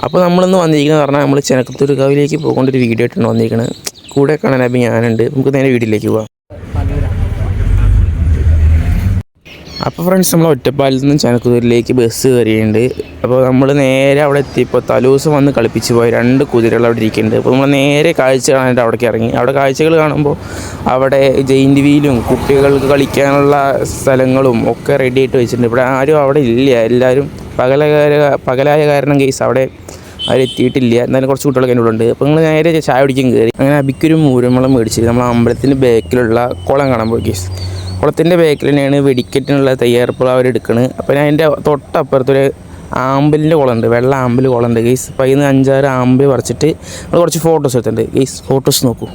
അപ്പോൾ നമ്മളിന്ന് വന്നിരിക്കുന്നത് പറഞ്ഞാൽ നമ്മൾ ചെനക്കത്തൂർക്കാവിലേക്ക് പോകേണ്ട ഒരു വീഡിയോ ആയിട്ടാണ് വന്നിരിക്കുന്നത്. കൂടെ കാണാൻ അപ്പം ഞാനുണ്ട്. നമുക്ക് നേരെ വീട്ടിലേക്ക് പോകാം. അപ്പോൾ ഫ്രണ്ട്സ്, നമ്മൾ ഒറ്റപ്പാലത്ത് നിന്ന് ചെനക്കത്തൂരിലേക്ക് ബസ് കയറിയിട്ടുണ്ട്. അപ്പോൾ നമ്മൾ നേരെ അവിടെ എത്തിയപ്പോൾ തലൂസം വന്ന് കളിപ്പിച്ച് പോയി 2 കുതിരകൾ അവിടെ ഇരിക്കുന്നുണ്ട്. അപ്പോൾ നമ്മൾ നേരെ കാഴ്ച കാണാനായിട്ട് അവിടേക്ക് ഇറങ്ങി. അവിടെ കാഴ്ചകൾ കാണുമ്പോൾ അവിടെ ജെയിൻറ്റ് വീലും കുട്ടികൾക്ക് കളിക്കാനുള്ള സ്ഥലങ്ങളും ഒക്കെ റെഡി ആയിട്ട് വെച്ചിട്ടുണ്ട്. ഇവിടെ ആരും അവിടെ ഇല്ല, എല്ലാവരും പകലായ കാരണം കേസ് അവിടെ എത്തിയിട്ടില്ല. എന്നാലും കുറച്ച് കുട്ടികളൊക്കെ എന്നോട് ഉണ്ട്. അപ്പോൾ നിങ്ങൾ നേരെ ചായ കുടിക്കാൻ കയറി. അങ്ങനെ അബിക്കൊരു മൂരമ്പളം മേടിച്ച് നമ്മൾ അമ്പലത്തിൻ്റെ ബാക്കിലുള്ള കുളം കാണാൻ പോയി കേസ്. കുളത്തിൻ്റെ ബാക്കിൽ തന്നെയാണ് വെടിക്കെട്ടിനുള്ള തയ്യാറെടുപ്പുകൾ അവരെടുക്കുന്നത്. അപ്പോൾ ഞാൻ അതിൻ്റെ തൊട്ടപ്പുറത്തൊരു ആമ്പലിൻ്റെ കുളമുണ്ട്, വെള്ള ആമ്പൽ കുളമുണ്ട് ഗെയ്സ്. അപ്പോൾ അതിൽ നിന്ന് 5-6 ആമ്പൽ പറിച്ചിട്ട് നമ്മൾ കുറച്ച് ഫോട്ടോസ് എടുത്തിട്ടുണ്ട് ഗെയ്സ്. ഫോട്ടോസ് നോക്കൂ.